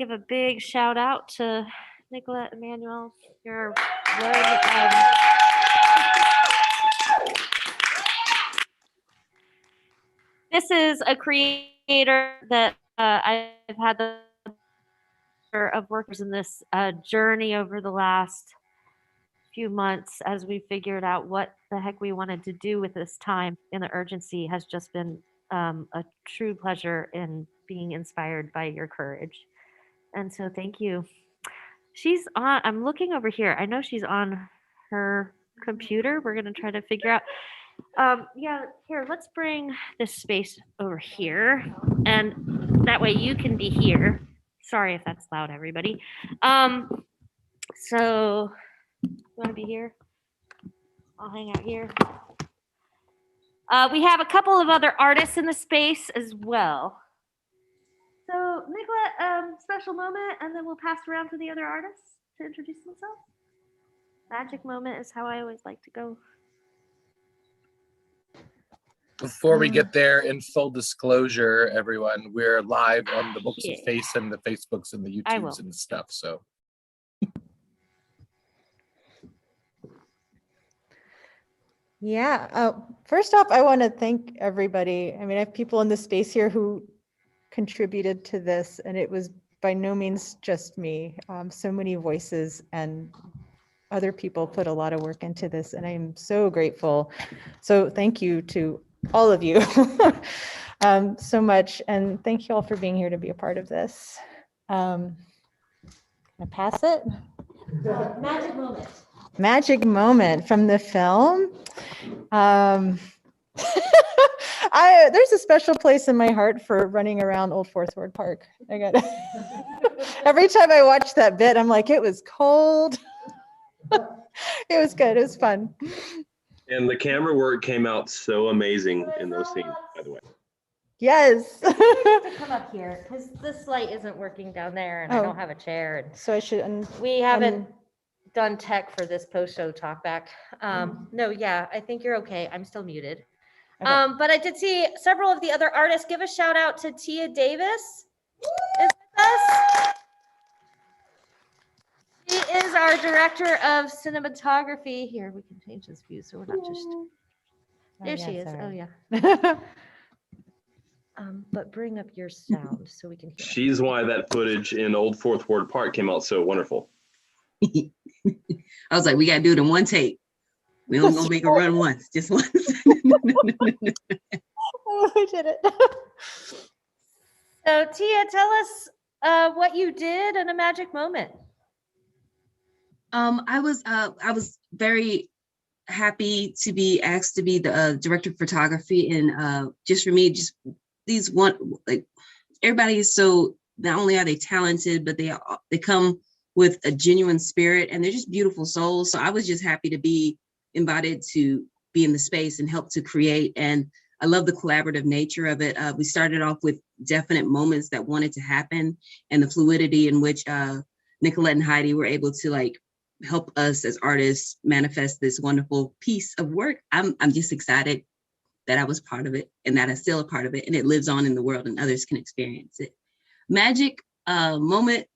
give a big shout out to Nicolette Emanuel. Your word. This is a creator that I've had the pleasure of workers in this journey over the last few months as we figured out what the heck we wanted to do with this time, and the urgency has just been a true pleasure in being inspired by your courage. And so thank you. She's on, I'm looking over here. I know she's on her computer. We're going to try to figure out. Yeah, here, let's bring this space over here. And that way you can be here. Sorry if that's loud, everybody. So, you want to be here? I'll hang out here. We have a couple of other artists in the space as well. So, Nicolette, special moment, and then we'll pass around to the other artists to introduce themselves. Magic moment is how I always like to go. Before we get there, in full disclosure, everyone, we're live on the Books of Face and the Facebooks and the YouTubes and stuff. So, yeah. First off, I want to thank everybody. I mean, I have people in the space here who contributed to this, and it was by no means just me. So many voices and other people put a lot of work into this, and I am so grateful. So thank you to all of you so much, and thank you all for being here to be a part of this. Can I pass it? Magic moment. Magic moment from the film. There's a special place in my heart for running around Old Fourth Ward Park. I got every time I watch that bit, I'm like, it was cold. It was good. It was fun. And the camera work came out so amazing in those scenes, by the way. Yes. Come up here because this light isn't working down there, and I don't have a chair. And so I should. We haven't done tech for this post-show talk back. No, yeah, I think you're okay. I'm still muted. Okay. But I did see several of the other artists. Give a shout out to Tia Davis. Is with us. She is our director of cinematography. Here, we can change this view so we're not just. There she is. Oh yeah. But bring up your sound so we can hear. She's why that footage in Old Fourth Ward Park came out so wonderful. I was like, we gotta do it in one take. We don't gonna make a run once, just once. Oh, I did it. So Tia, tell us what you did in a magic moment. I was very happy to be asked to be the director of photography, and just for me, just these everybody is so, not only are they talented, but they come with a genuine spirit, and they're just beautiful souls. So I was just happy to be invited to be in the space and help to create. And I love the collaborative nature of it. We started off with definite moments that wanted to happen, and the fluidity in which Nicolette and Heidi were able to help us as artists manifest this wonderful piece of work. I'm just excited that I was part of it, and that I'm still a part of it, and it lives on in the world and others can experience it. Magic moment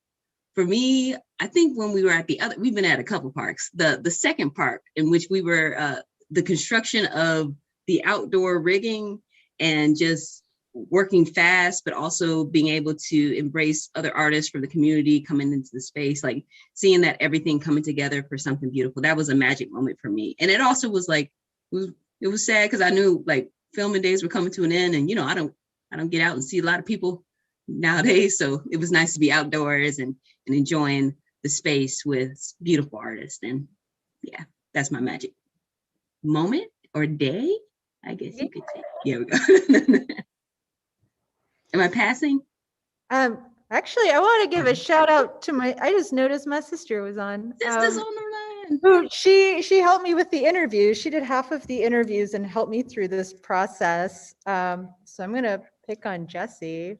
for me, I think when we were at we've been at a couple parks. The second park in which we were, the construction of the outdoor rigging and just working fast, but also being able to embrace other artists from the community coming into the space, seeing that everything coming together for something beautiful. That was a magic moment for me. And it also was it was sad because I knew filming days were coming to an end, and I don't get out and see a lot of people nowadays. So it was nice to be outdoors and enjoying the space with beautiful artists. And yeah, that's my magic moment or day, I guess you could say. Here we go. Am I passing? Actually, I want to give a shout out to I just noticed my sister was on. Sister's on the line. She helped me with the interview. She did half of the interviews and helped me through this process. So I'm going to pick on Jessie.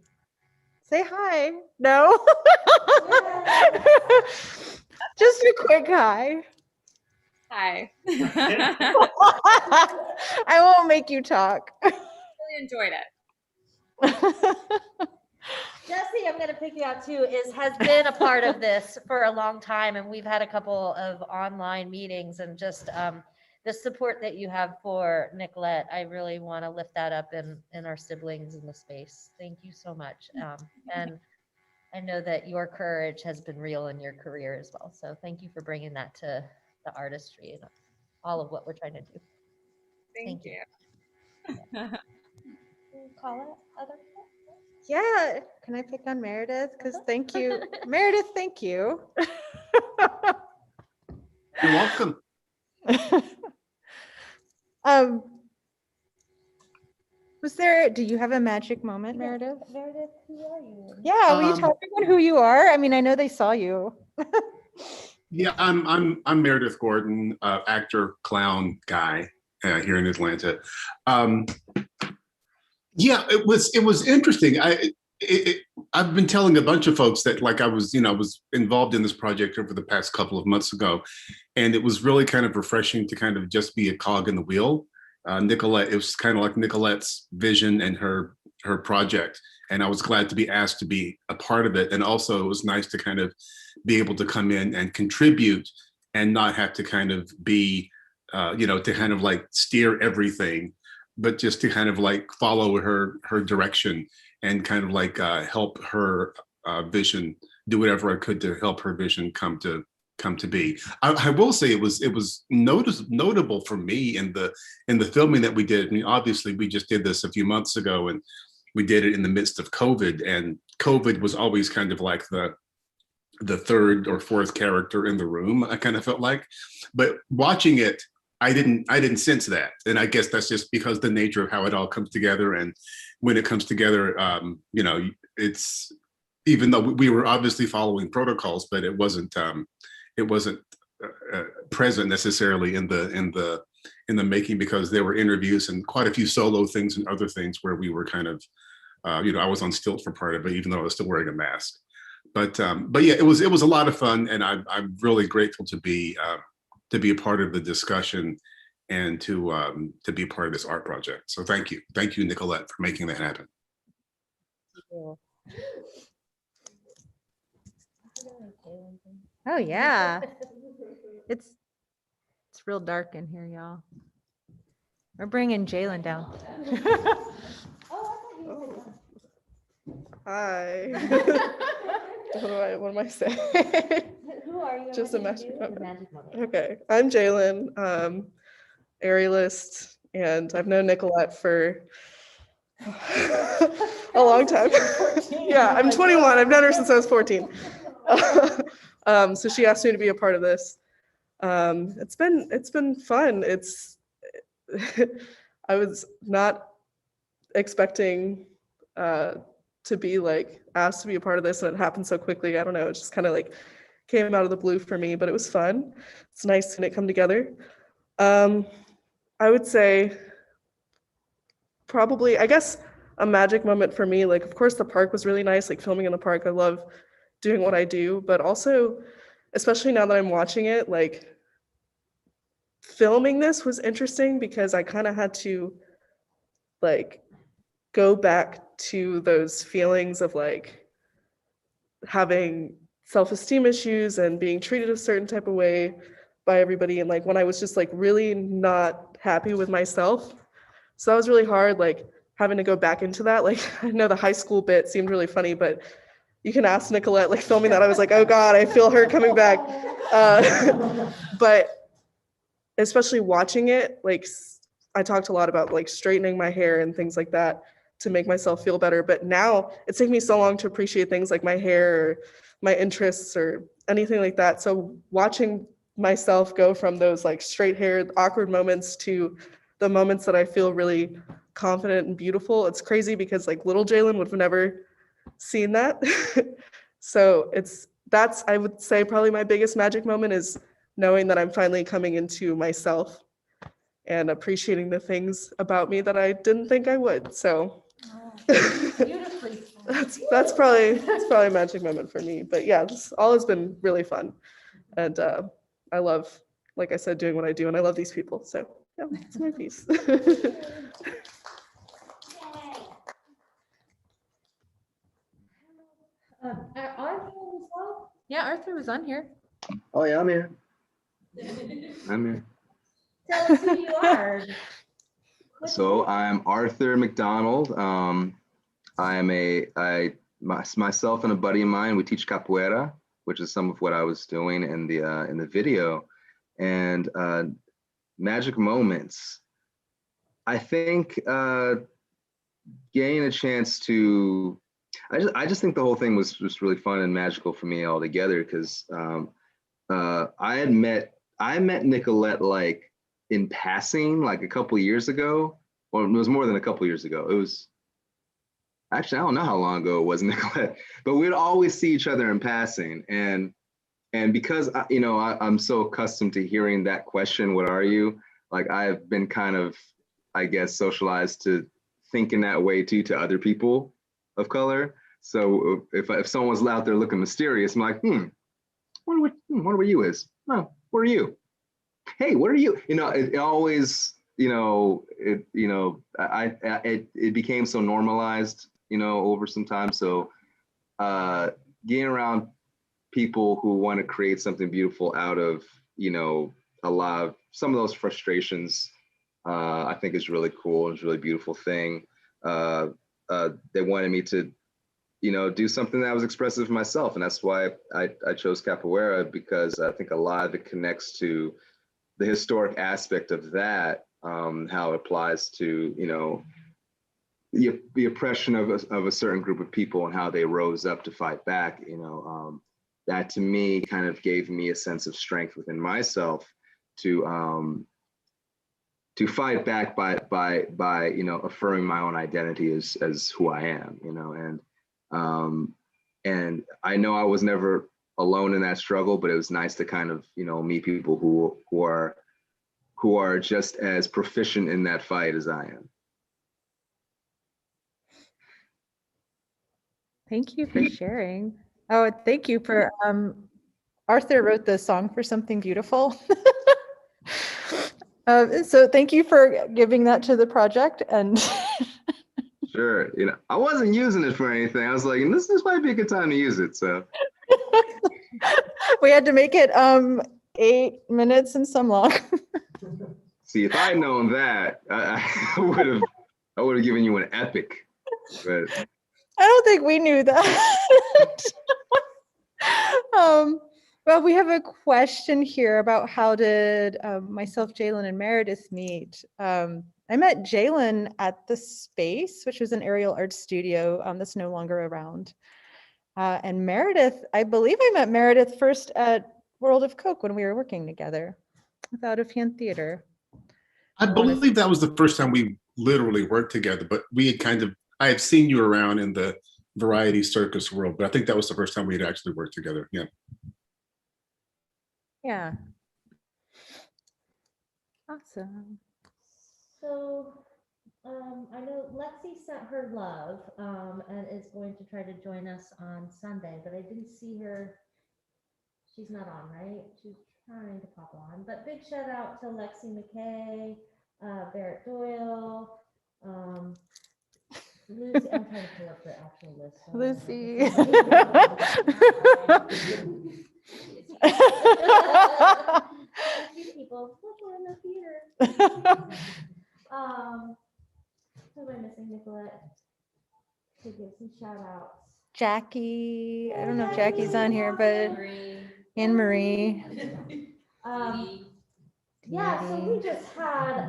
Say hi. No. Just a quick hi. Hi. I won't make you talk. Really enjoyed it. Jesse, I'm going to pick you out too, has been a part of this for a long time. And we've had a couple of online meetings and just the support that you have for Nicolette. I really want to lift that up in our siblings in the space. Thank you so much. And I know that your courage has been real in your career as well. So thank you for bringing that to the artistry and all of what we're trying to do. Thank you. Call it other. Yeah, can I pick on Meredith? Because thank you, Meredith, thank you. You're welcome. Do you have a magic moment, Meredith? Meredith, who are you? Yeah, will you tell everyone who you are? I mean, I know they saw you. Yeah, I'm Meredith Gordon, actor, clown guy here in Atlanta. Yeah, it was interesting. I've been telling a bunch of folks that like I was involved in this project over the past couple of months ago, and it was really kind of refreshing to kind of just be a cog in the wheel. Nicolette, it was kind of like Nicolette's vision and her project, and I was glad to be asked to be a part of it. And also, it was nice to kind of be able to come in and contribute and not have to kind of be, to kind of like steer everything, but just to kind of like follow her direction and kind of like help her vision, do whatever I could to help her vision come to be. I will say it was notable for me in the filming that we did. I mean, obviously we just did this a few months ago, and we did it in the midst of COVID, and COVID was always kind of like the third or fourth character in the room, I kind of felt like. But watching it, I didn't sense that. And I guess that's just because the nature of how it all comes together. And when it comes together, it's, even though we were obviously following protocols, but it wasn't present necessarily in the making, because there were interviews and quite a few solo things and other things where we were kind of, I was on stilts for part of it, even though I was still wearing a mask. But yeah, it was a lot of fun, and I'm really grateful to be a part of the discussion and to be a part of this art project. So thank you, Nicolette, for making that happen. Oh yeah, it's real dark in here, y'all. We're bringing Jalen down. Hi. What am I saying? Who are you? Just a What do magic you do? moment. The magic moment. Okay, I'm Jalen, aerialist, and I've known Nicolette for a long time. Yeah, I'm 21. I've known her since I was 14. So she asked me to be a part of this. It's been fun. I was not expecting to be like asked to be a part of this, and it happened so quickly. I don't know, it just kind of like came out of the blue for me, but it was fun. It's nice seeing it come together. I would say probably, I guess, a magic moment for me, like, of course, the park was really nice, like filming in the park. I love doing what I do, but also, especially now that I'm watching it, like filming this was interesting because I kind of had to like go back to those feelings of like having self-esteem issues and being treated a certain type of way by everybody, and like when I was just like really not happy with myself. So that was really hard, like having to go back into that. Like, I know the high school bit seemed really funny, but you can ask Nicolette, like filming that, I was like, oh God, I feel her coming back. But especially watching it, like I talked a lot about like straightening my hair and things like that to make myself feel better. But now it's taken me so long to appreciate things like my hair or my interests or anything like that. So watching myself go from those like straight haired awkward moments to the moments that I feel really confident and beautiful, it's crazy because like little Jalen would have never seen that. So that's, I would say, probably my biggest magic moment is knowing that I'm finally coming into myself and appreciating the things about me that I didn't think I would. So that's probably a magic moment for me. But yeah, this all has been really fun, and I love, like I said, doing what I do, and I love these people. So yeah, it's my piece. Yeah, Arthur was on here. Oh yeah, I'm here. I'm here. Tell us who you are. So I'm Arthur McDonald. Myself and a buddy of mine, we teach capoeira, which is some of what I was doing in the video. And magic moments. I think getting a chance to, I just think the whole thing was just really fun and magical for me altogether, because I met Nicolette like in passing, like a couple of years ago. Well, it was more than a couple of years ago. It was actually, I don't know how long ago it was, Nicolette, but we'd always see each other in passing. And because I'm so accustomed to hearing that question, what are you? Like, I've been kind of, I guess, socialized to thinking that way too to other people of color. So if someone's out there looking mysterious, I'm like, wonder what you is. Oh, what are you? Hey, what are you? It always, it became so normalized, over some time. So getting around people who want to create something beautiful out of, a lot of some of those frustrations, I think is really cool. It's a really beautiful thing. They wanted me to, do something that was expressive myself. And that's why I chose capoeira, because I think a lot of it connects to the historic aspect of that, how it applies to, the oppression of a certain group of people and how they rose up to fight back. That to me kind of gave me a sense of strength within myself to fight back by affirming my own identity as who I am, and I know I was never alone in that struggle, but it was nice to kind of meet people who are just as proficient in that fight as I am. Thank you for sharing. Oh, thank you for Arthur wrote the song for Something Beautiful. So thank you for giving that to the project. And Sure, I wasn't using it for anything. I was like, this might be a good time to use it. So we had to make it 8 minutes and some long. See, if I had known that, I would have given you an epic. But I don't think we knew that. Well, we have a question here about how did myself, Jalen, and Meredith meet. I met Jalen at the Space, which was an aerial art studio that's no longer around. And Meredith, I believe I met Meredith first at World of Coke when we were working together with Out of Hand Theater. I believe that was the first time we literally worked together, but I had seen you around in the variety circus world, but I think that was the first time we had actually worked together. Yeah. Yeah. Awesome. So I know Lexi sent her love and is going to try to join us on Sunday, but I didn't see her. She's not on, right? She's trying to pop on. But big shout out to Lexi McKay, Barrett Doyle, Lucy. I'm trying to pull up the actual list. Lucy. A few people. Look, we're in the theater. Who am I missing, Nicolette? To give some shout outs. Jackie. I don't know if Jackie's on here, but Anne Marie. Yeah, so we just had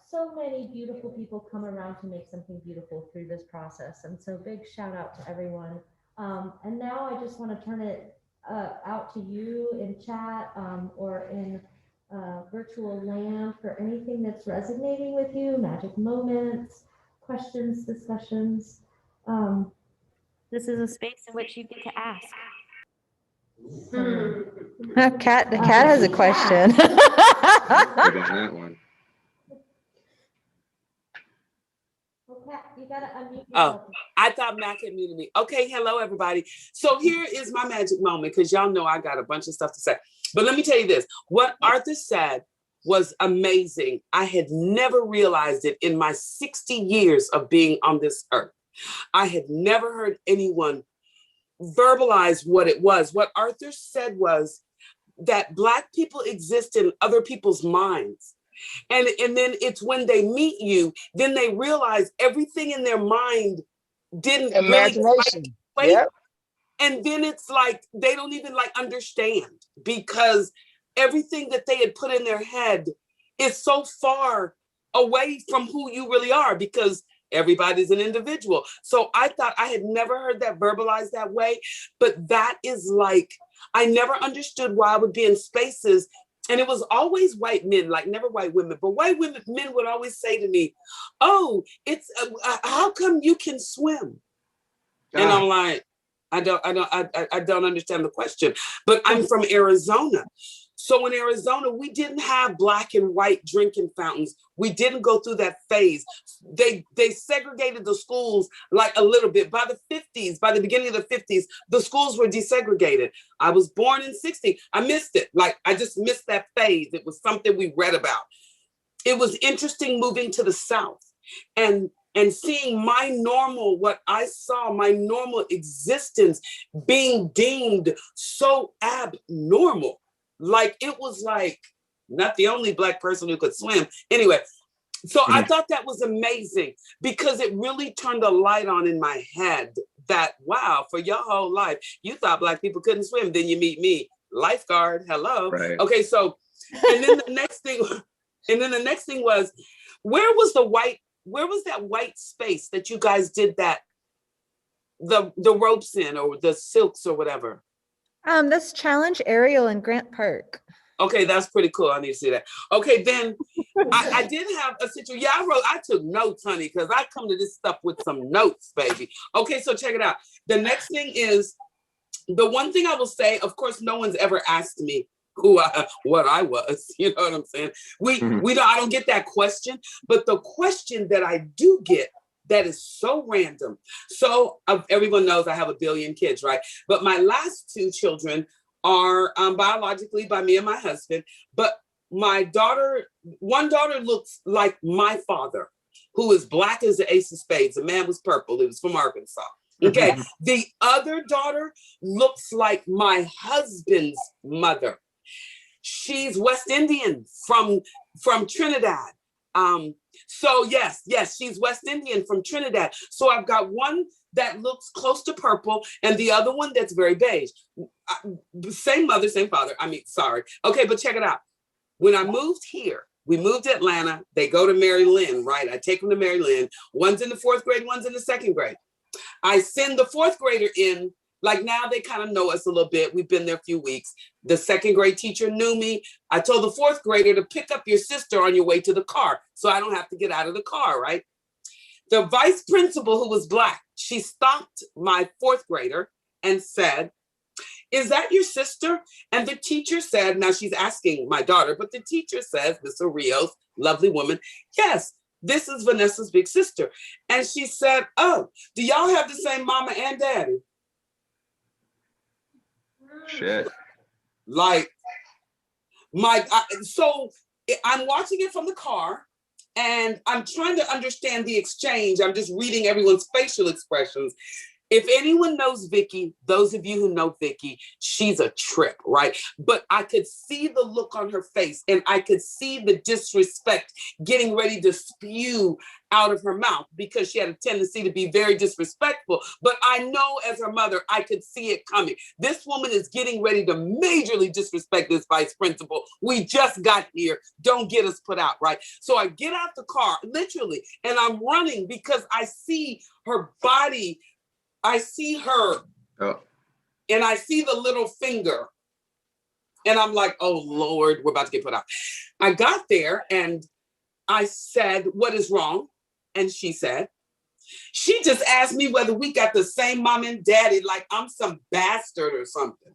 so many beautiful people come around to make something beautiful through this process. And so big shout out to everyone. And now I just want to turn it out to you in chat or in virtual land for anything that's resonating with you, magic moments, questions, discussions. This is a space in which you get to ask. Kat has a question. that one. You gotta unmute yourself. Oh, I thought Mac had muted me. Okay, hello everybody. So here is my magic moment, because y'all know I got a bunch of stuff to say. But let me tell you this, what Arthur said was amazing. I had never realized it in my 60 years of being on this earth. I had never heard anyone verbalize what it was. What Arthur said was that Black people exist in other people's minds. And then it's when they meet you, then they realize everything in their mind didn't imagination. Really Yep. And then it's like they don't even like understand, because everything that they had put in their head is so far away from who you really are, because everybody's an individual. So I thought, I had never heard that verbalized that way, but that is like, I never understood why I would be in spaces, and it was always white men, like never white women, but white women, men would always say to me, oh, it's, how come you can swim? And I'm like, I don't understand the question, but I'm from Arizona. So in Arizona, we didn't have Black and white drinking fountains. We didn't go through that phase. They segregated the schools like a little bit. By the 50s, by the beginning of the 50s, the schools were desegregated. I was born in 60. I missed it. Like, I just missed that phase. It was something we read about. It was interesting moving to the South and seeing my normal, what I saw, my normal existence being deemed so abnormal. Like, it was like, not the only Black person who could swim. Anyway, so I thought that was amazing, because it really turned a light on in my head that, wow, for your whole life, you thought Black people couldn't swim. Then you meet me, lifeguard, hello. Right. Okay, so, and then the next thing was, where was that white space that you guys did that, the ropes in, or the silks or whatever? That's Challenge Aerial in Grant Park. Okay, that's pretty cool. I need to see that. Okay, then I did have a situation. Yeah, I took notes, honey, because I come to this stuff with some notes, baby. Okay, so check it out. The next thing is, the one thing I will say, of course, no one's ever asked me what I was, you know what I'm saying? I don't get that question, but the question that I do get that is so random. So everyone knows I have 1 billion kids, right? But my last 2 children are biologically by me and my husband. But my daughter, one daughter looks like my father, who is Black as the ace of spades. The man was purple. He was from Arkansas. Okay. The other daughter looks like my husband's mother. She's West Indian from Trinidad. So yes, she's West Indian from Trinidad. So I've got one that looks close to purple and the other one that's very beige. Same mother, same father. I mean, sorry. Okay, but check it out. When I moved here, we moved to Atlanta. They go to Mary Lynn, right? I take them to Mary Lynn. One's in the 4th grade, one's in the 2nd grade. I send the 4th grader in. Like, now they kind of know us a little bit. We've been there a few weeks. The 2nd grade teacher knew me. I told the 4th grader to pick up your sister on your way to the car, so I don't have to get out of the car, right? The vice principal, who was Black, she stopped my 4th grader and said, is that your sister? And the teacher said, now she's asking my daughter, but the teacher says, Miss Rios, lovely woman, yes, this is Vanessa's big sister. And she said, oh, do y'all have the same mama and daddy? Shit. Like, so I'm watching it from the car and I'm trying to understand the exchange. I'm just reading everyone's facial expressions. If anyone knows Vicky, those of you who know Vicky, she's a trip, right? But I could see the look on her face and I could see the disrespect getting ready to spew out of her mouth, because she had a tendency to be very disrespectful. But I know as her mother, I could see it coming. This woman is getting ready to majorly disrespect this vice principal. We just got here. Don't get us put out, right? So I get out the car, literally, and I'm running because I see her body. I see her, and I see the little finger, and I'm like, oh Lord, we're about to get put out. I got there and I said, what is wrong? And she said, she just asked me whether we got the same mom and daddy, like I'm some bastard or something.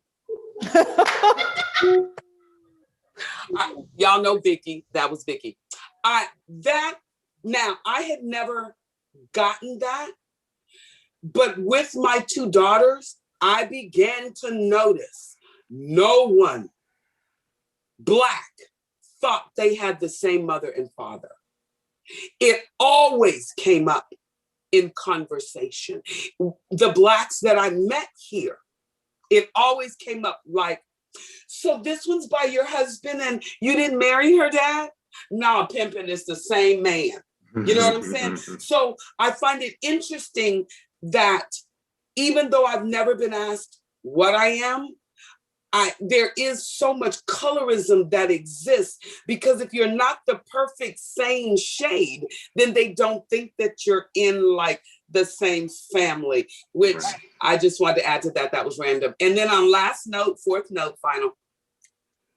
Y'all know Vicky, that was Vicky. Now I had never gotten that. But with my 2 daughters, I began to notice no one Black thought they had the same mother and father. It always came up in conversation. The Blacks that I met here, it always came up like, so this one's by your husband and you didn't marry her, Dad? No, pimping is the same man. You know what I'm saying? So I find it interesting that even though I've never been asked what I am, there is so much colorism that exists, because if you're not the perfect same shade, then they don't think that you're in like the same family, which right. I just wanted to add to that. That was random. And then on last note, fourth note, final.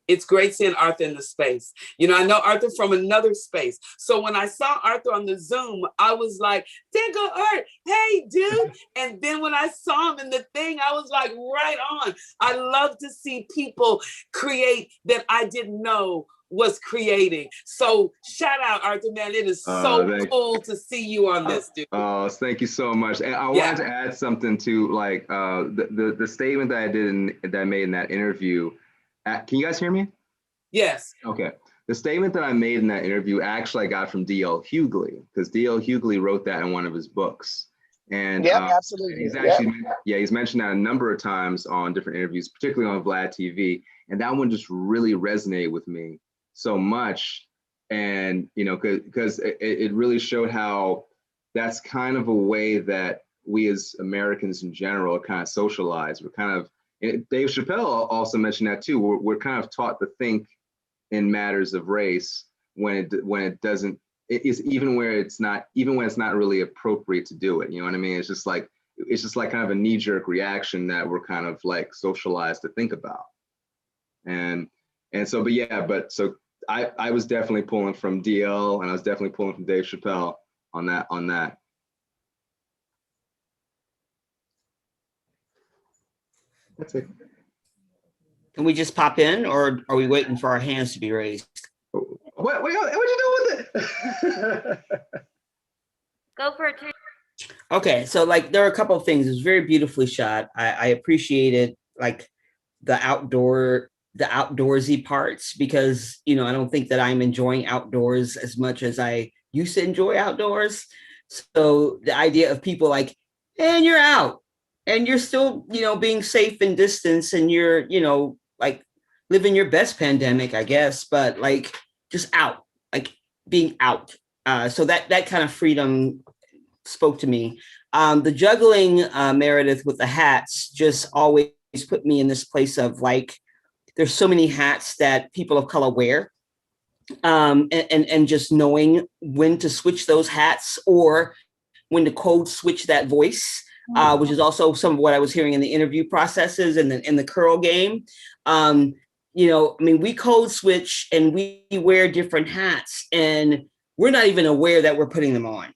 It's great seeing Arthur in the space. You know, I know Arthur from another space. So when I saw Arthur on the Zoom, I was like, there go Art. Hey, dude. And then when I saw him in the thing, I was like, right on. I love to see people create that I didn't know was creating. So shout out, Arthur, man. It is so cool to see you on this, dude. Oh, thank you so much. And I wanted to add something to like the statement that I did that I made in that interview. Can you guys hear me? Yes. Okay. The statement that I made in that interview actually I got from D.L. Hughley, because D.L. Hughley wrote that in one of his books. And yeah, absolutely. He's actually, he's mentioned that a number of times on different interviews, particularly on Vlad TV. And that one just really resonated with me so much. And, you know, because it really showed how that's kind of a way that we as Americans in general are kind of socialized. We're kind of, Dave Chappelle also mentioned that too. We're kind of taught to think in matters of race when it doesn't. It is even when it's not really appropriate to do it. You know what I mean? It's just like kind of a knee-jerk reaction that we're kind of like socialized to think about. And so, so I was definitely pulling from DL, and I was definitely pulling from Dave Chappelle on that. That's it. Can we just pop in, or are we waiting for our hands to be raised? What you doing with it? Go for it, too. Okay, so like there are a couple of things. It's very beautifully shot. I appreciated like the outdoorsy parts, because you know I don't think that I'm enjoying outdoors as much as I used to enjoy outdoors. So the idea of people like, and you're out. And you're still, you know, being safe and distance, and you're, you know, like living your best pandemic, I guess, but like just out, like being out. So that kind of freedom spoke to me. The juggling, Meredith, with the hats just always put me in this place of like, there's so many hats that people of color wear. And just knowing when to switch those hats or when to code switch that voice. Which is also some of what I was hearing in the interview processes and in the curl game. You know, I mean, we code switch and we wear different hats, and we're not even aware that we're putting them on.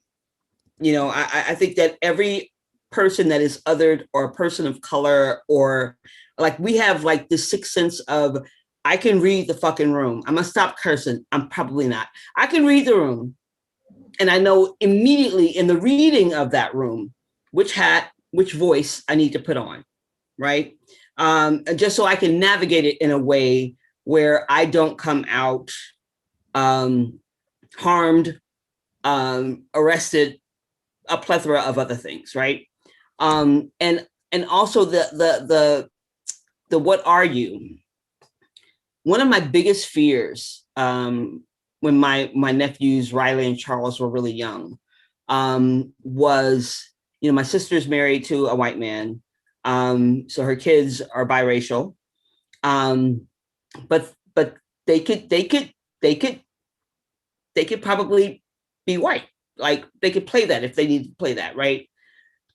You know, I think that every person that is othered or a person of color, or like we have like this sixth sense of, I can read the fucking room. I'm gonna stop cursing. I'm probably not. I can read the room, and I know immediately in the reading of that room which hat, which voice I need to put on, right? Just so I can navigate it in a way where I don't come out harmed, arrested, a plethora of other things, right? And also the what are you? One of my biggest fears when my nephews Riley and Charles were really young was, you know, my sister's married to a white man. So her kids are biracial. But they could probably be white. Like they could play that if they need to play that, right?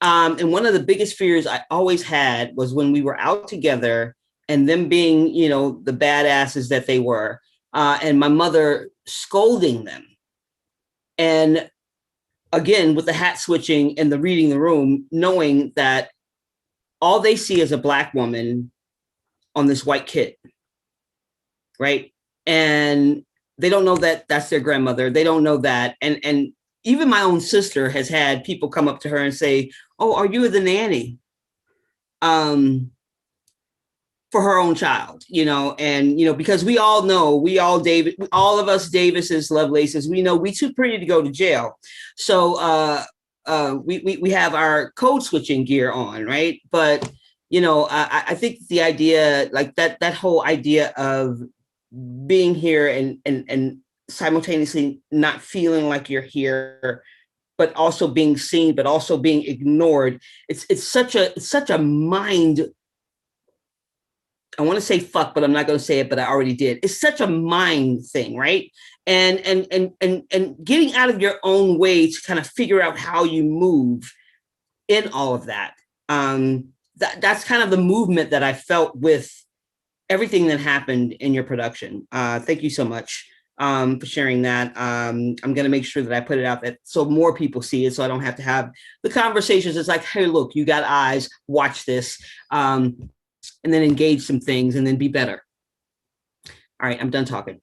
And one of the biggest fears I always had was when we were out together and them being, you know, the badasses that they were, and my mother scolding them. And again, with the hat switching and the reading the room, knowing that all they see is a Black woman on this white kid, right? And they don't know that that's their grandmother. They don't know that. And even my own sister has had people come up to her and say, oh, are you the nanny? For her own child, you know, and, you know, because we all know, all of us Davises, Lovelaces, we know we too pretty to go to jail. So we have our code switching gear on, right? But I think the idea, like that whole idea of being here and simultaneously not feeling like you're here, but also being seen, but also being ignored. It's such a mind. I want to say fuck, but I'm not going to say it, but I already did. It's such a mind thing, right? And getting out of your own way to kind of figure out how you move in all of that. That's kind of the movement that I felt with everything that happened in your production. Thank you so much for sharing that. I'm going to make sure that I put it out that so more people see it, so I don't have to have the conversations. It's like, hey, look, you got eyes, watch this, and then engage some things and then be better. All right, I'm done talking.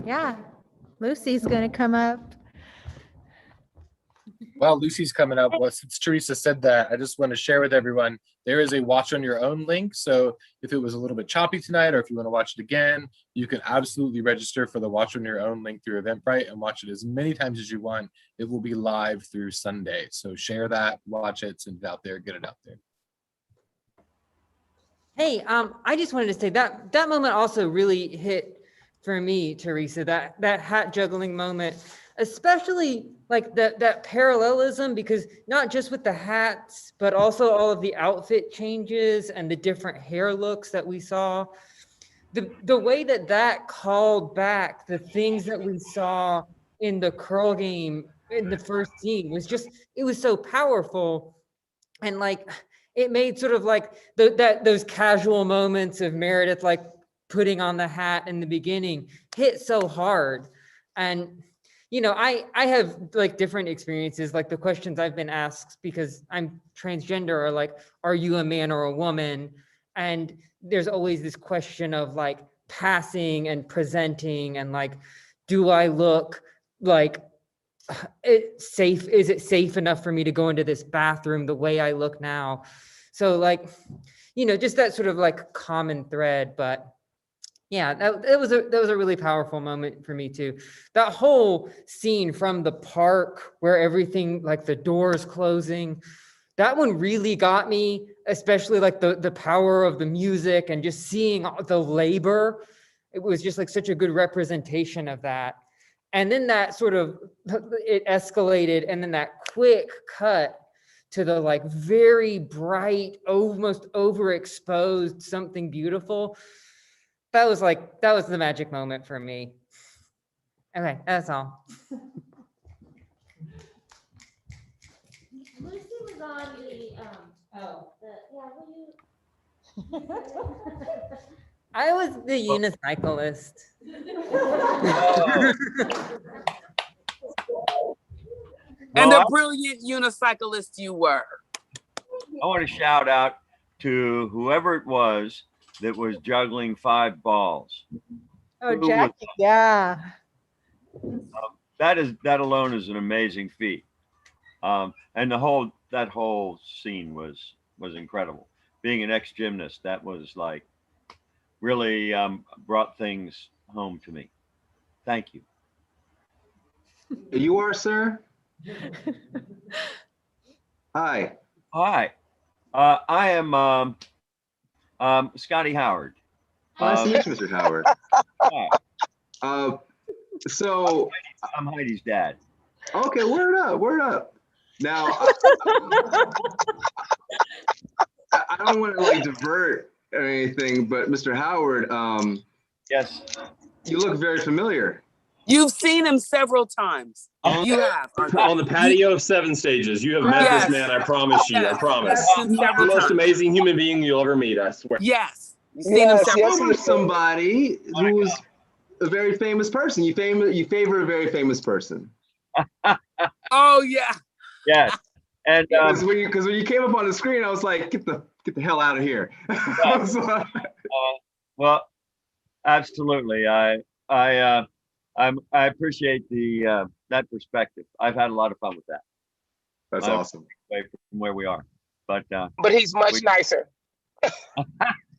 Yeah, Lucy's gonna come up. Well, Lucy's coming up. Well, since Teresa said that, I just want to share with everyone, there is a watch on your own link. So if it was a little bit choppy tonight, or if you want to watch it again, you can absolutely register for the watch on your own link through Eventbrite and watch it as many times as you want. It will be live through Sunday. So share that, watch it, send it out there, get it out there. Hey, I just wanted to say that that moment also really hit for me, Teresa, that hat juggling moment, especially like that parallelism, because not just with the hats, but also all of the outfit changes and the different hair looks that we saw. The way that called back the things that we saw in the curl game in the first scene was just, it was so powerful. And like, it made sort of like those casual moments of Meredith, like putting on the hat in the beginning, hit so hard. And I have like different experiences, like the questions I've been asked because I'm transgender are like, are you a man or a woman? And there's always this question of like passing and presenting and like, do I look like safe? Is it safe enough for me to go into this bathroom the way I look now? So like, just that sort of like common thread, but yeah, that was a really powerful moment for me too. That whole scene from the park where everything, like the doors closing, that one really got me, especially like the power of the music and just seeing the labor. It was just like such a good representation of that. And then that sort of, it escalated, and then that quick cut to the like very bright, almost overexposed something beautiful. That was the magic moment for me. Okay, that's all. Lucy was on I was the unicyclist. And a brilliant unicyclist you were. I want to shout out to whoever it was that was juggling 5 balls. Oh, Jackie, yeah. That alone is an amazing feat. And that whole scene was incredible. Being an ex-gymnast, that was like really brought things home to me. Thank you. You are, sir? Hi. Hi. I am Scotty Howard. Nice to meet you, Mr. Howard. So I'm Heidi's dad. Okay, word up. Now, I don't want to like divert or anything, but Mr. Howard, yes, you look very familiar. You've seen him several times. You have. On the patio of 7 Stages. You have met Yes. this man, I promise you. I promise. Yes. The most amazing human being you'll ever meet, I swear. Yes. You've seen him several You times. somebody who's a very famous person. You favor a very famous person. Oh, yeah. Yes. And Because when you came up on the screen, I was like, get the hell out of here. well, absolutely. I appreciate that perspective. I've had a lot of fun with that. That's awesome. Away from where we are, but he's much nicer.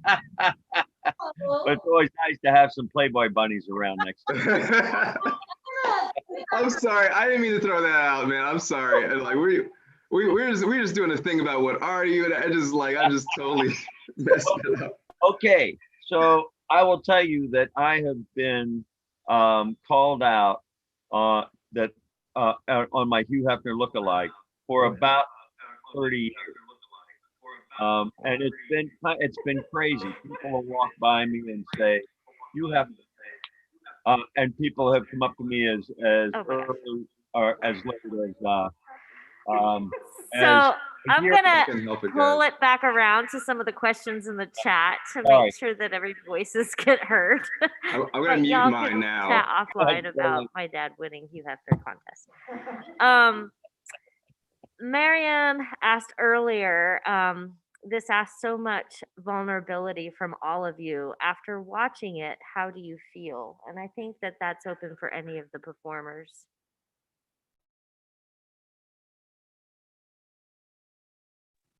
But it's always nice to have some Playboy bunnies around next to I'm sorry. I didn't mean to throw that out, man. I'm sorry. And, like we're just doing a thing about what are you, and I just totally messed it up. Okay, so I will tell you that I have been called out on my Hugh Hefner lookalike for about 30 years. And it's been crazy. People will walk by me and say, "You have," and people have come up to me as early or as late as So I'm year- gonna can help it, pull guys. it back around to some of the questions in the chat to All make right. sure that every voices get heard. I'm gonna But mute y'all mine can now. chat offline about my dad winning Hugh Hefner contest. Mariam asked earlier, this asked so much vulnerability from all of you. After watching it, how do you feel? And I think that that's open for any of the performers.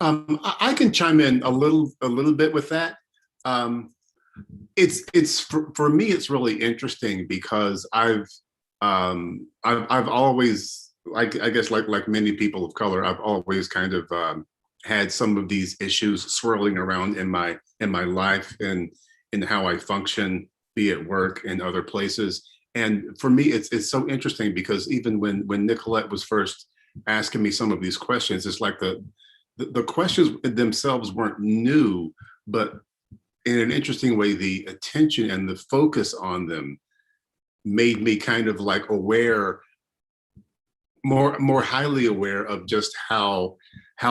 I can chime in a little bit with that. It's for me, it's really interesting because I've always, I guess like many people of color, I've always kind of had some of these issues swirling around in my life and in how I function, be it work and other places. And for me, it's so interesting because even when Nicolette was first asking me some of these questions, it's like the questions themselves weren't new, but in an interesting way, the attention and the focus on them made me kind of like aware, more highly aware of just how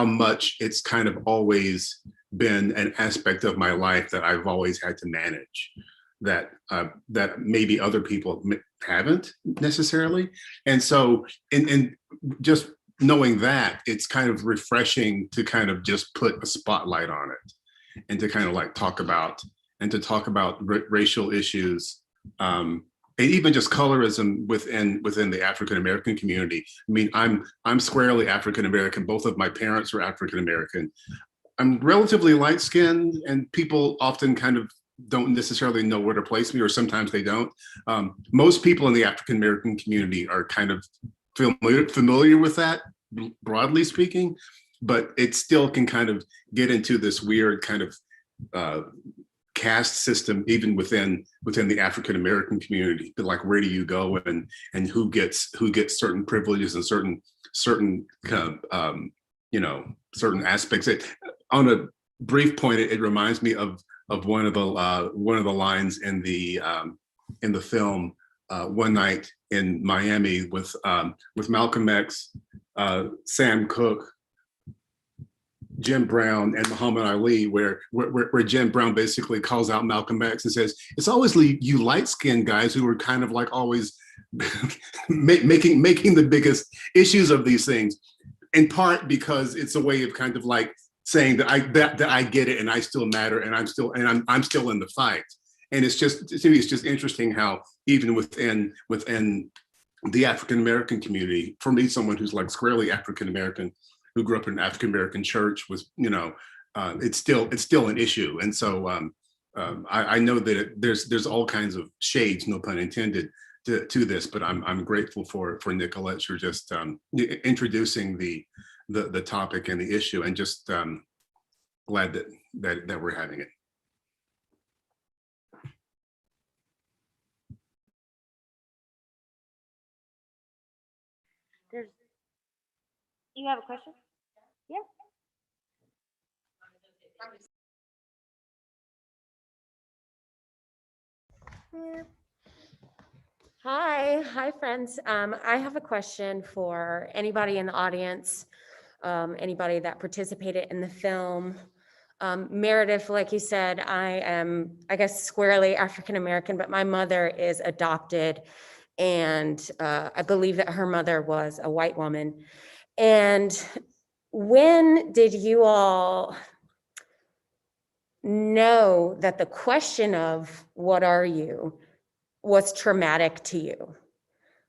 much it's kind of always been an aspect of my life that I've always had to manage, that maybe other people haven't necessarily. And so in just knowing that, it's kind of refreshing to kind of just put a spotlight on it and to kind of like talk about racial issues, and even just colorism within the African American community. I mean, I'm squarely African American. Both of my parents were African American. I'm relatively light skinned, and people often kind of don't necessarily know where to place me, or sometimes they don't. Most people in the African American community are kind of familiar with that, broadly speaking, but it still can kind of get into this weird kind of caste system, even within the African American community. But like, where do you go and who gets certain privileges and certain kind of certain aspects. On a brief point, it reminds me of one of the lines in the film One Night in Miami with Malcolm X, Sam Cooke, Jim Brown, and Muhammad Ali, where Jim Brown basically calls out Malcolm X and says, "It's always you light-skinned guys who are kind of like always making the biggest issues of these things," in part because it's a way of kind of like saying that I get it and I still matter and I'm still in the fight. And it's just, to me, it's just interesting how even within the African American community, for me, someone who's like squarely African American, who grew up in an African American church, was, it's still an issue. And so I know that there's all kinds of shades, no pun intended, to this, but I'm grateful for Nicolette for just introducing the topic and the issue, and just glad that we're having it. You have a question? Yeah. Hi, friends. I have a question for anybody in the audience, anybody that participated in the film. Meredith, like you said, I am, I guess, squarely African American, but my mother is adopted, and I believe that her mother was a white woman. And when did you all know that the question of what are you was traumatic to you?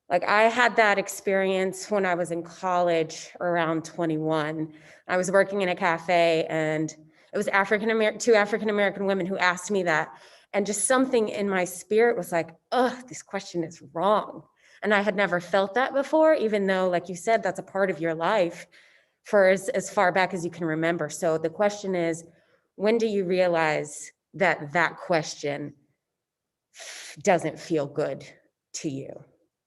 Like, I had that experience when I was in college around 21. I was working in a cafe, and It was two African American women who asked me that. And just something in my spirit was like, oh, this question is wrong. And I had never felt that before, even though, like you said, that's a part of your life for as far back as you can remember. So the question is, when do you realize that that question doesn't feel good to you?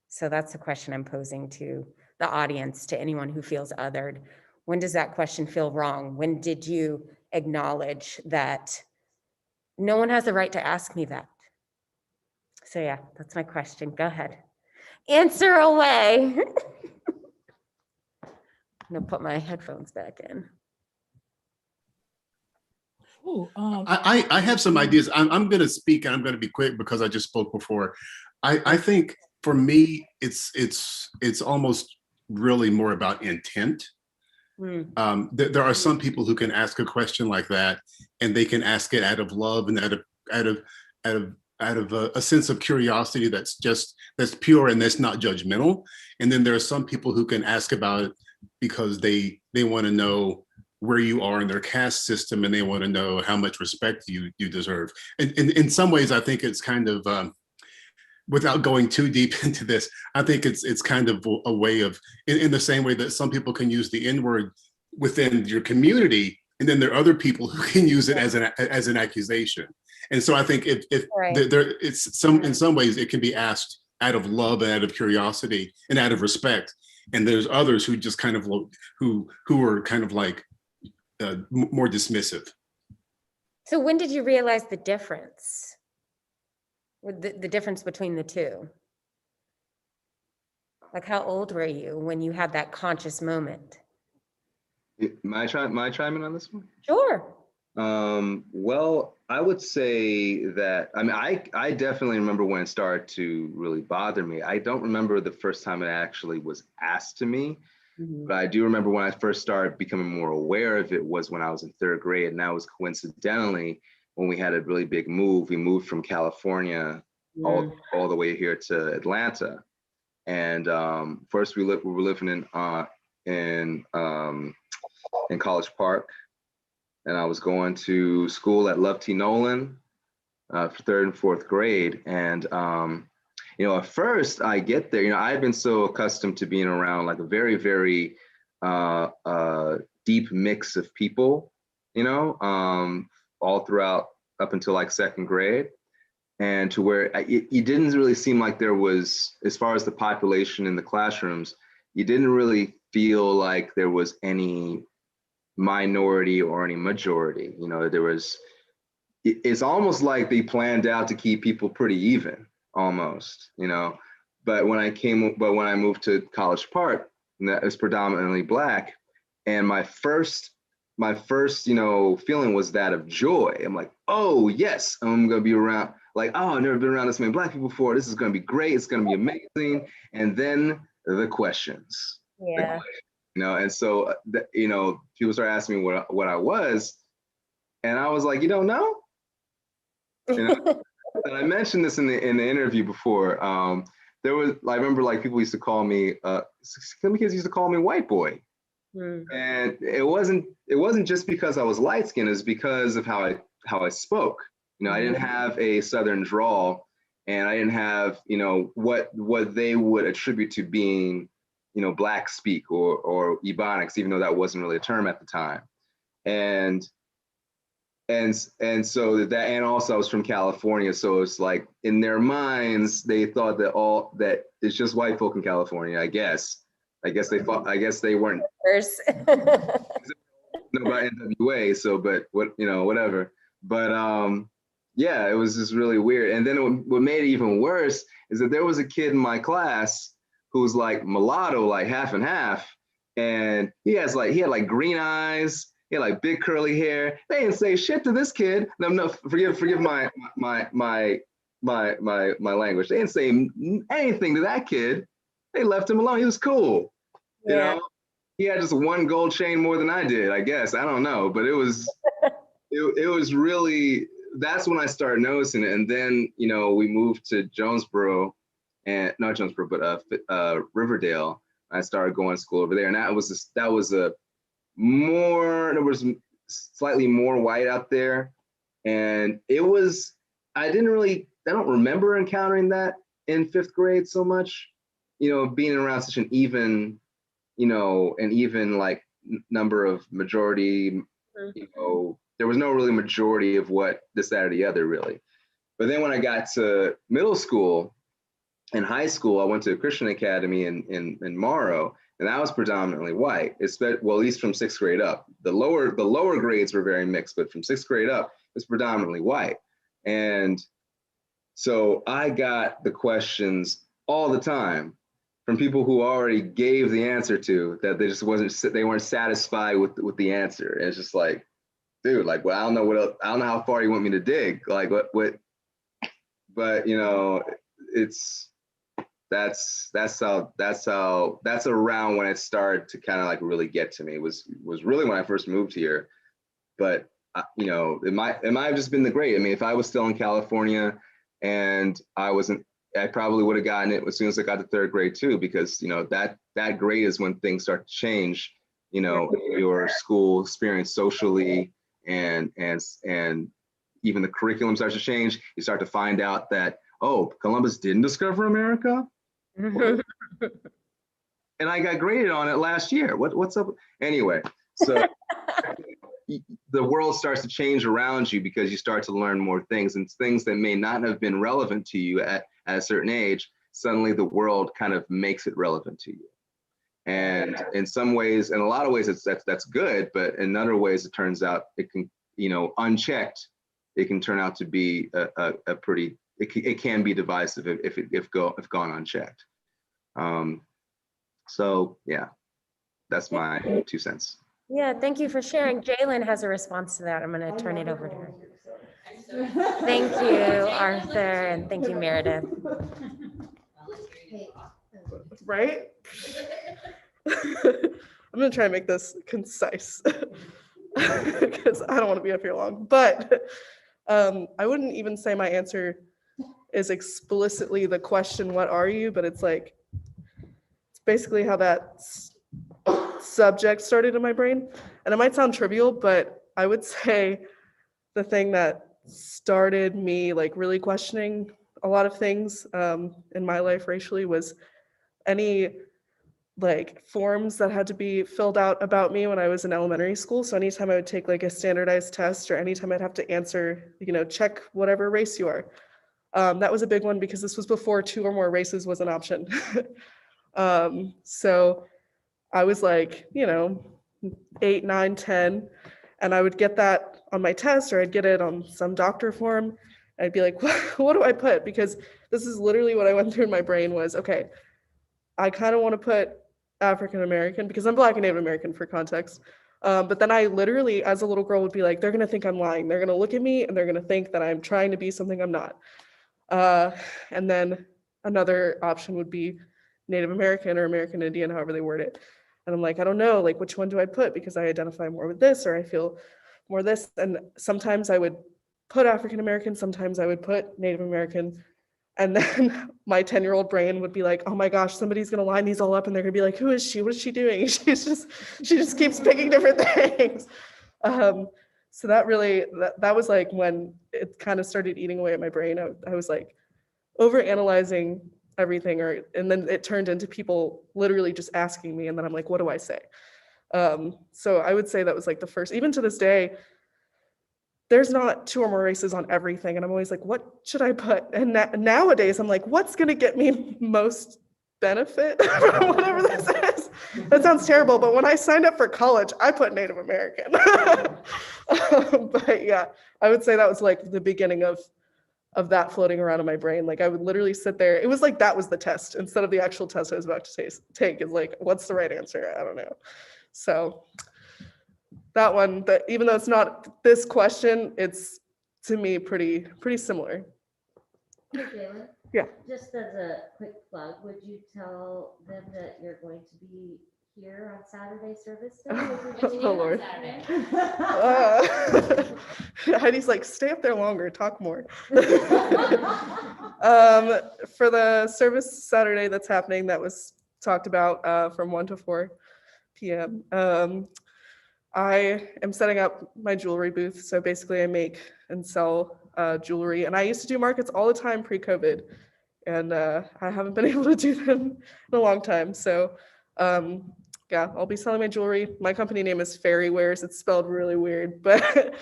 So that's the question I'm posing to the audience, to anyone who feels othered. When does that question feel wrong? When did you acknowledge that no one has the right to ask me that? So yeah, that's my question. Go ahead. Answer away. I'm gonna put my headphones back in. I have some ideas. I'm going to speak and I'm going to be quick because I just spoke before. I think for me, it's almost really more about intent. There are some people who can ask a question like that, and they can ask it out of love and out of a sense of curiosity that's pure and that's not judgmental. And then there are some people who can ask about it because they want to know where you are in their caste system, and they want to know how much respect you deserve. And in some ways, I think it's kind of, without going too deep into this, I think it's kind of a way of, in the same way that some people can use the N-word within your community, and then there are other people who can use it as an accusation. And so I think if in some ways it can be asked out of love and out of curiosity and out of respect. And there's others who just kind of who are kind of like more dismissive. So when did you realize the difference? The difference between the two? Like, how old were you when you had that conscious moment? My chime in on this one? Sure. Well, I would say that, I mean, I definitely remember when it started to really bother me. I don't remember the first time it actually was asked to me, but I do remember when I first started becoming more aware of it was when I was in 3rd grade, and that was coincidentally when we had a really big move. We moved from California all the way here to Atlanta. And first we were living in College Park, and I was going to school at Love T. Nolan for 3rd and 4th grade. And at first I get there, I've been so accustomed to being around like a very, very deep mix of people, all throughout up until like 2nd grade. And to where it didn't really seem like there was, as far as the population in the classrooms, you didn't really feel like there was any minority or any majority. It's almost like they planned out to keep people pretty even, almost, But when I moved to College Park, and that was predominantly Black, and my first feeling was that of joy. I'm like, oh yes, I'm gonna be around, like, oh, I've never been around this many Black people before. This is gonna be great. It's gonna be amazing. And then the questions. Yeah. And so people started asking me what I was, and I was like, you don't know. And I mentioned this in the interview before. I remember like people used to call me, some kids used to call me white boy. And it wasn't just because I was light skinned, it was because of how I spoke. I didn't have a Southern drawl, and I didn't have, what they would attribute to being, Black speak or Ebonics, even though that wasn't really a term at the time. And so that, and also I was from California, so it's like in their minds they thought that it's just white folk in California. I guess they weren't know about NWA, so but whatever. But yeah, it was just really weird. And then what made it even worse is that there was a kid in my class who was like mulatto, like half and half, and he had like green eyes. He had like big curly hair. They didn't say shit to this kid. No, forgive my language. They didn't say anything to that kid. They left him alone. He was cool. Yeah. He had just one gold chain more than I did, I guess. I don't know, but it was really, that's when I started noticing it. And then, we moved to Jonesboro, and not Jonesboro, but Riverdale. I started going to school over there, and there was slightly more white out there. And it was, I don't remember encountering that in 5th grade so much, you know, being around such an even, you know, an even like number of majority, you know, there was no really majority of what this, that, or the other really. But then when I got to middle school and high school, I went to a Christian academy in Morrow, and that was predominantly white, well, at least from 6th grade up. The lower grades were very mixed, but from 6th grade up, it's predominantly white. And so I got the questions all the time from people who already gave the answer to, that they just weren't satisfied with the answer. And it's just like, dude, like, well, I don't know what else, I don't know how far you want me to dig. Like what, but you know, that's around when it started to kind of like really get to me, was really when I first moved here. But you know, it might have just been the grade. I mean, if I was still in California and I probably would have gotten it as soon as I got to 3rd grade too, because you know, that grade is when things start to change, you know, your school experience socially, and even the curriculum starts to change. You start to find out that, oh, Columbus didn't discover America. And I got graded on it last year. What's up? Anyway, so the world starts to change around you because you start to learn more things, and things that may not have been relevant to you at a certain age, suddenly the world kind of makes it relevant to you. And in some ways, in a lot of ways, that's good, but in other ways, it turns out it can, you know, unchecked, it can turn out to be a pretty, it can be divisive if gone unchecked. So yeah, that's my 2 cents. Yeah, thank you for sharing. Jalen has a response to that. I'm going to turn it over to her. Thank you, Arthur, and thank you, Meredith. Right? I'm gonna try and make this concise because I don't want to be up here long. But I wouldn't even say my answer is explicitly the question, what are you? But it's like, it's basically how that subject started in my brain. And it might sound trivial, but I would say the thing that started me like really questioning a lot of things in my life racially was any like forms that had to be filled out about me when I was in elementary school. So anytime I would take like a standardized test, or anytime I'd have to answer, you know, check whatever race you are. That was a big one because this was before 2 or more races was an option. So I was like, you know, 8, 9, 10, and I would get that on my test, or I'd get it on some doctor form. I'd be like, what do I put? Because this is literally what I went through in my brain was, okay, I kind of want to put African American because I'm Black and Native American for context. But then I literally, as a little girl, would be like, they're going to think I'm lying. They're going to look at me and they're going to think that I'm trying to be something I'm not. And then another option would be Native American or American Indian, however they word it. And I'm like, I don't know, like, which one do I put? Because I identify more with this, or I feel more this. And sometimes I would put African American, sometimes I would put Native American. And then my 10-year-old brain would be like, oh my gosh, somebody's gonna line these all up and they're gonna be like, who is she? What is she doing? She just keeps picking different things. So that really, that was like when it kind of started eating away at my brain. I was like overanalyzing everything, and then it turned into people literally just asking me, and then I'm like, what do I say? So I would say that was like the first, even to this day, there's not 2 or more races on everything. And I'm always like, what should I put? And nowadays I'm like, what's going to get me most benefit from whatever this is? That sounds terrible. But when I signed up for college, I put Native American. But yeah, I would say that was like the beginning of that floating around in my brain. Like I would literally sit there. It was like, that was the test instead of the actual test I was about to take is like, what's the right answer? I don't know. So that one, but even though it's not this question, it's to me pretty similar. Hey, Jalen. Yeah. Just as a quick plug, would you tell them that you're going to be here on Saturday service? Oh Lord. Heidi's like, stay up there longer, talk more. For the service Saturday that's happening, that was talked about from 1 to 4 p.m. I am setting up my jewelry booth. So basically I make and sell jewelry. And I used to do markets all the time pre-COVID. And I haven't been able to do them in a long time. So yeah, I'll be selling my jewelry. My company name is Fairy Wares. It's spelled really weird, but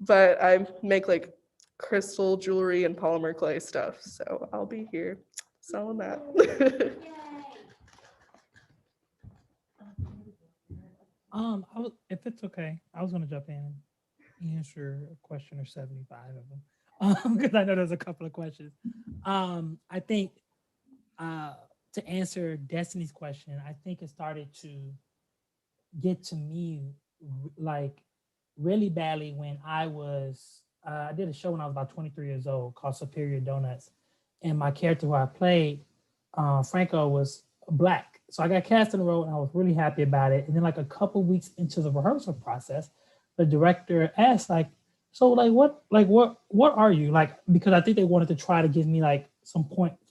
I make like crystal jewelry and polymer clay stuff. So I'll be here selling that. If it's okay, I was gonna jump in and answer a question or 75 of them. Because I know there's a couple of questions. I think to answer Destiny's question, I think it started to get to me like really badly when I did a show when I was about 23 years old called Superior Donuts. And my character who I played, Franco, was Black. So I got cast in the role and I was really happy about it. And then like a couple weeks into the rehearsal process, the director asked so what are you like? Because I think they wanted to try to give me like some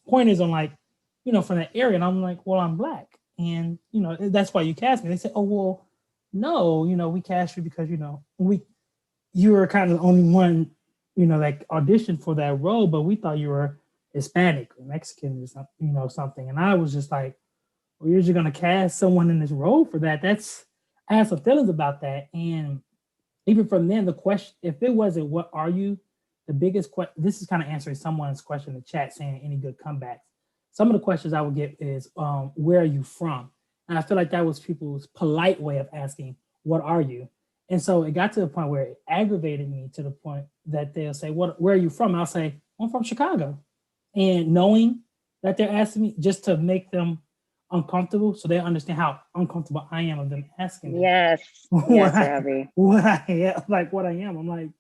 pointers on like, from that area. And I'm like, well, I'm Black. And, that's why you cast me. They said, oh, well, no, we cast you because, you were kind of the only one, that auditioned for that role, but we thought you were Hispanic or Mexican or something, something. And I was just like, well, you're just going to cast someone in this role for that. I had some feelings about that. And even from then, the question, if it wasn't, what are you? The biggest question, this is kind of answering someone's question in the chat saying any good comebacks. Some of the questions I would get is, where are you from? And I feel like that was people's polite way of asking, what are you? And so it got to the point where it aggravated me to the point that they'll say, where are you from? I'll say, I'm from Chicago. And knowing that they're asking me just to make them uncomfortable so they understand how uncomfortable I am of them asking me. Yes, Robbie. What I am. I'm like,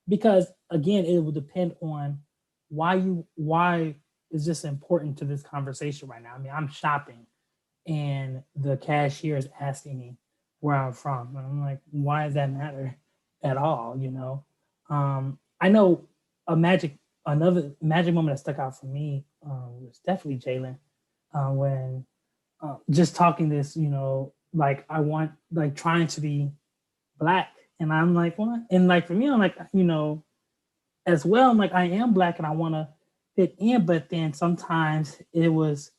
because again, it will depend on why is this important to this conversation right now. I mean, I'm shopping and the cashier is asking me where I'm from. And I'm like, why does that matter at all? I know another magic moment that stuck out for me was definitely Jalen when just talking this, like I want, like trying to be Black. And I'm like, what? And like, for me, I'm like, as well, I'm like, I am Black and I want to fit in. But then sometimes it was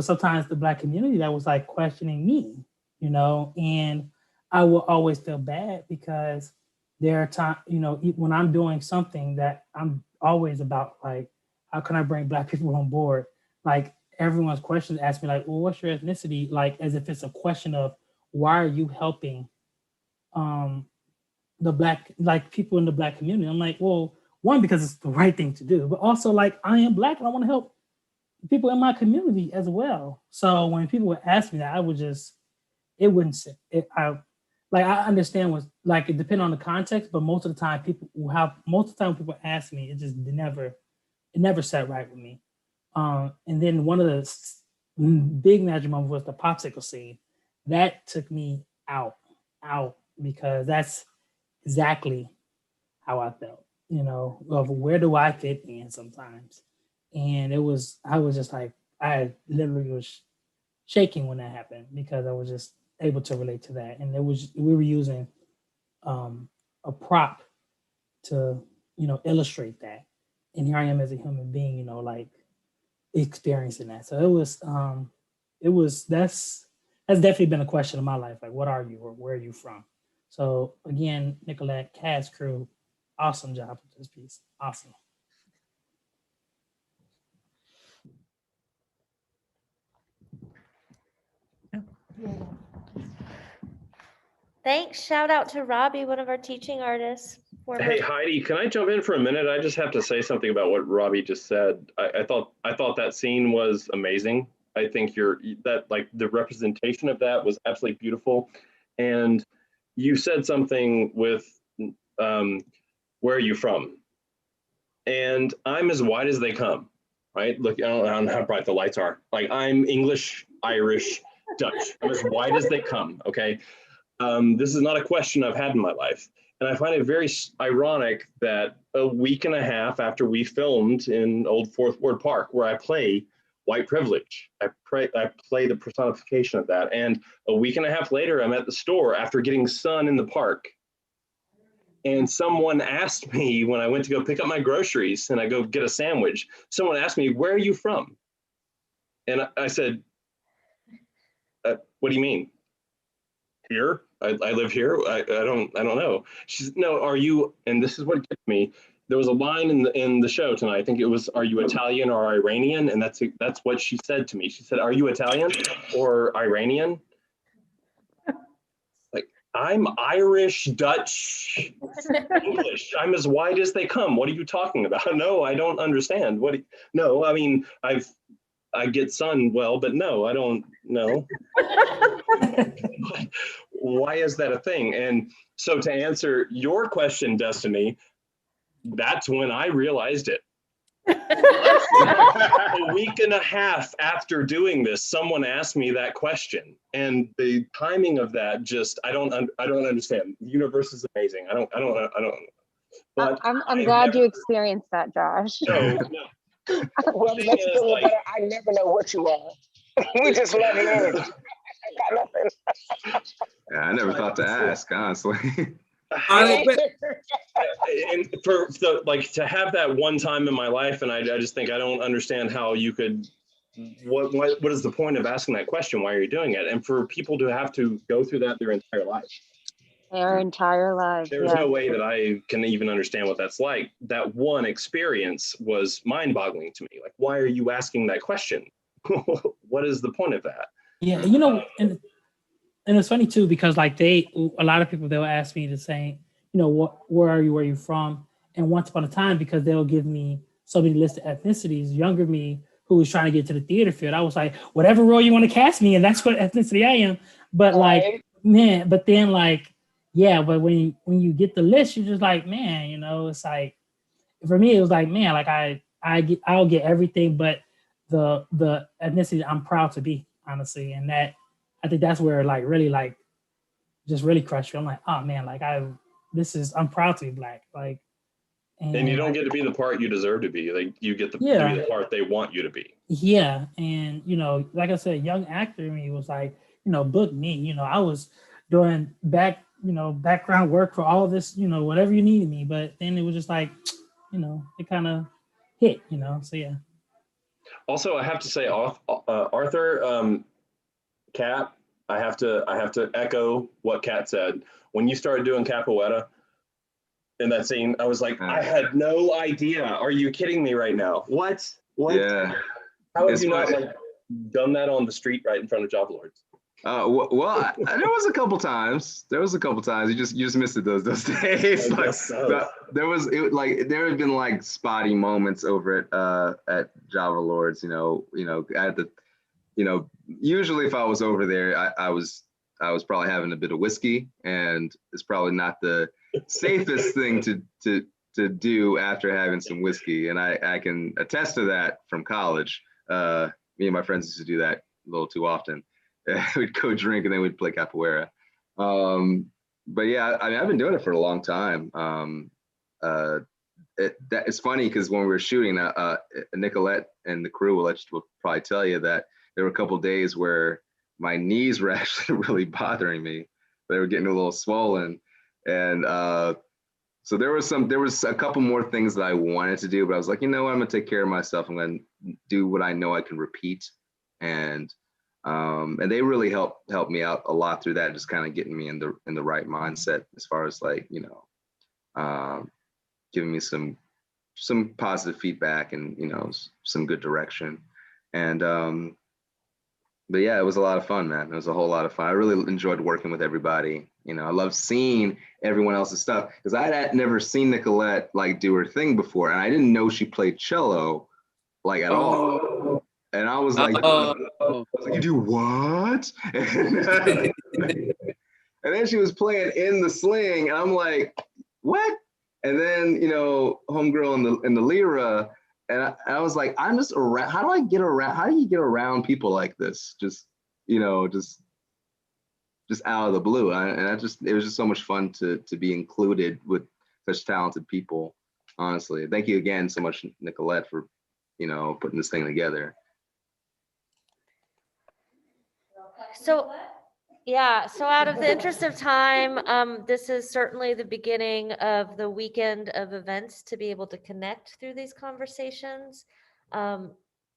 sometimes the Black community that was like questioning me, and I will always feel bad because there are times, when I'm doing something that I'm always about, like, how can I bring Black people on board? Like, everyone's questions ask me like, well, what's your ethnicity? Like, as if it's a question of why are you helping the Black, like people in the Black community? I'm like, well, one, because it's the right thing to do, but also like I am Black and I want to help people in my community as well. So when people would ask me that, I would just, it wouldn't sit. I understand was like, it depends on the context, but most of the time people people ask me, it never sat right with me. And then one of the big magic moments was the popsicle scene. That took me out because that's exactly how I felt, of where do I fit in sometimes. And I was just like, I literally was shaking when that happened because I was just able to relate to that. And we were using a prop to, illustrate that. And here I am as a human being, like experiencing that. So that's definitely been a question in my life. Like, what are you or where are you from? So again, Nicolette, cast, crew, awesome job with this piece. Awesome. Thanks. Shout out to Robbie, one of our teaching artists. Hey, Heidi, can I jump in for a minute? I just have to say something about what Robbie just said. I thought that scene was amazing. I think the representation of that was absolutely beautiful. And you said something with where are you from? And I'm as white as they come, right? Look, I don't know how bright the lights are. Like, I'm English, Irish, Dutch. I'm as white as they come, okay? This is not a question I've had in my life. And I find it very ironic that a week and a half after we filmed in Old Fourth Ward Park, where I play, white privilege. I play the personification of that. And a week and a half later, I'm at the store after getting sun in the park. And someone asked me when I went to go pick up my groceries and I go get a sandwich, someone asked me, "Where are you from?" And I said, "What do you mean? Here? I live here. I don't know." She said, "No, are you?" And this is what gets me. There was a line in the show tonight. I think it was, "Are you Italian or Iranian?" And that's what she said to me. She said, "Are you Italian or Iranian?" Like, I'm Irish, Dutch, English. I'm as white as they come. What are you talking about? No, I don't understand. No, I mean, I get sun well, but no, I don't know. Why is that a thing? And so to answer your question, Destiny, that's when I realized it. A week and a half after doing this, someone asked me that question, and the timing of that I don't understand. The universe is amazing. I don't. But I'm glad you experienced that, Josh. No. Well, it makes you feel better. I never know what you are. We just love you. I got nothing. Yeah, I never thought to ask, honestly. And to have that one time in my life, and I just think I don't understand how you could. What is the point of asking that question? Why are you doing it? And for people to have to go through that their entire life. Their entire lives. There's no way that I can even understand what that's like. That one experience was mind-boggling to me. Like, why are you asking that question? What is the point of that? Yeah, and it's funny too, because like a lot of people, they'll ask me to say, where are you, where are you from? And once upon a time, because they'll give me so many listed ethnicities, younger me who was trying to get to the theater field, I was like, whatever role you want to cast me in, that's what ethnicity I am. But but when you get the list, you're just like, man, it's like, for me, it was like, man, like I'll get everything, but the ethnicity I'm proud to be, honestly. And that, I think that's where just really crushed me. I'm like, oh man, like I'm proud to be Black. Like, and you don't get to be the part you deserve to be. Like, you get to be the part they want you to be. Yeah. And, like I said, young actor in me was like, book me. I was doing background work for all this, whatever you needed me. But then it was just like, it kind of hit, so yeah. Also, I have to say, Arthur, Kat, I have to echo what Kat said. When you started doing capoeira in that scene, I was like, I had no idea. Are you kidding me right now? What? Yeah. How have you not done that on the street right in front of Java Lords? There was a couple times. You just missed it those days. There had been spotty moments over at Java Lords. Usually if I was over there, I was probably having a bit of whiskey, and it's probably not the safest thing to do after having some whiskey. And I can attest to that from college. Me and my friends used to do that a little too often. We'd go drink and then we'd play capoeira. But yeah, I've been doing it for a long time. It's funny because when we were shooting, Nicolette and the crew will probably tell you that there were a couple of days where my knees were actually really bothering me. They were getting a little swollen, and so there was a couple more things that I wanted to do, but I was like, I'm gonna take care of myself. I'm gonna do what I know I can repeat, and they really helped me out a lot through that, just kind of getting me in the right mindset as far as giving me some positive feedback and some good direction. And but yeah, it was a lot of fun, man. It was a whole lot of fun. I really enjoyed working with everybody. I love seeing everyone else's stuff, because I had never seen Nicolette do her thing before, and I didn't know she played cello at all. And I was like, you do what? And then she was playing In the Sling, and I'm like, what? And then, homegirl in the Lyra, and I was like, I'm just around. How do you get around people like this? Just out of the blue. It was just so much fun to be included with such talented people. Honestly, thank you again so much, Nicolette, for putting this thing together. So, yeah, so out of the interest of time, this is certainly the beginning of the weekend of events to be able to connect through these conversations.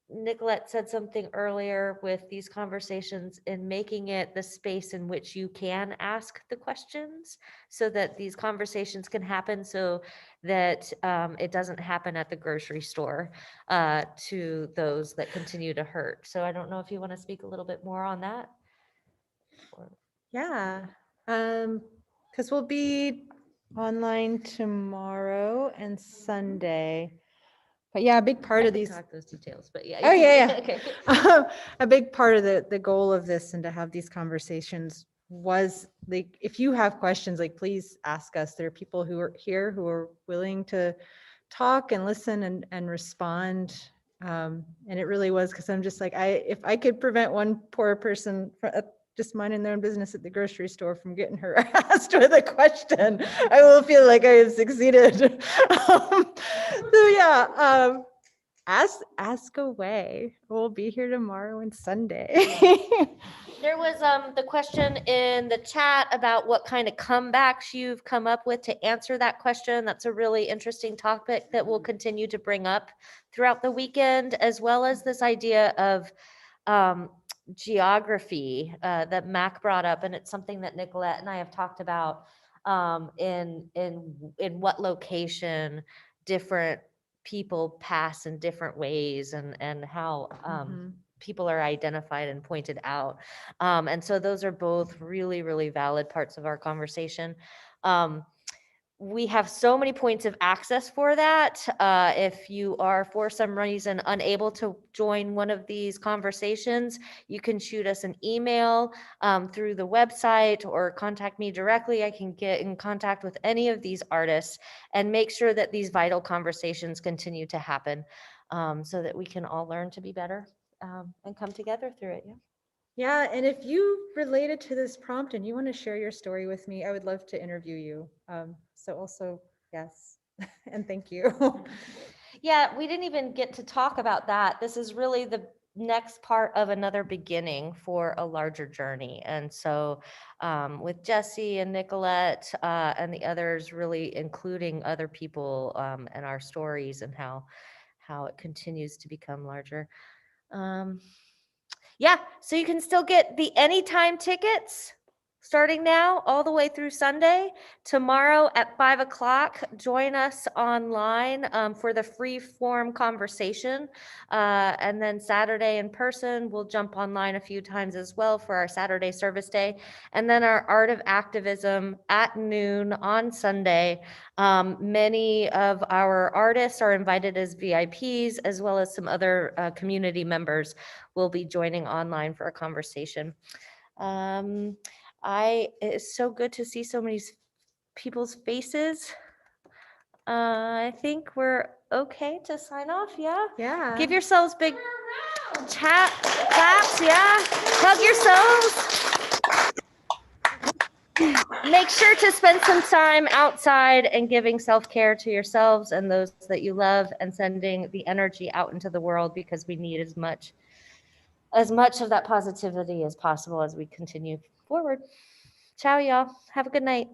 Nicolette said something earlier with these conversations in making it the space in which you can ask the questions so that these conversations can happen so that it doesn't happen at the grocery store to those that continue to hurt. So I don't know if you want to speak a little bit more on that. Yeah, because we'll be online tomorrow and Sunday. But yeah, a big part I of can these. talk those details, but yeah. Oh, yeah, yeah. Okay. A big part of the goal of this and to have these conversations was like, if you have questions, like, please ask us. There are people who are here who are willing to talk and listen and respond. And it really was, because I'm just like, if I could prevent one poor person just minding their own business at the grocery store from getting harassed with a question, I will feel like I have succeeded. So yeah, ask away. We'll be here tomorrow and Sunday. There was the question in the chat about what kind of comebacks you've come up with to answer that question. That's a really interesting topic that we'll continue to bring up throughout the weekend, as well as this idea of geography that Mac brought up, and it's something that Nicolette and I have talked about in what location different people pass in different ways, and how people are identified and pointed out. And so those are both really, really valid parts of our conversation. We have so many points of access for that. If you are, for some reason, unable to join one of these conversations, you can shoot us an email through the website or contact me directly. I can get in contact with any of these artists and make sure that these vital conversations continue to happen so that we can all learn to be better and come together through it. Yeah. Yeah, and if you related to this prompt and you want to share your story with me, I would love to interview you. So also, yes, and thank you. Yeah, we didn't even get to talk about that. This is really the next part of another beginning for a larger journey. And so with Jesse and Nicolette and the others, really including other people and our stories and how it continues to become larger. Yeah, so you can still get the anytime tickets starting now all the way through Sunday. Tomorrow at 5 o'clock, join us online for the free form conversation. And then Saturday in person, we'll jump online a few times as well for our Saturday service day. And then our Art of Activism at noon on Sunday. Many of our artists are invited as VIPs, as well as some other community members will be joining online for a conversation. It's so good to see so many people's faces. I think we're okay to sign off. Yeah. Yeah. Give yourselves big claps. Yeah. Hug yourselves. Make sure to spend some time outside and giving self-care to yourselves and those that you love, and sending the energy out into the world, because we need as much of that positivity as possible as we continue forward. Ciao, y'all. Have a good night.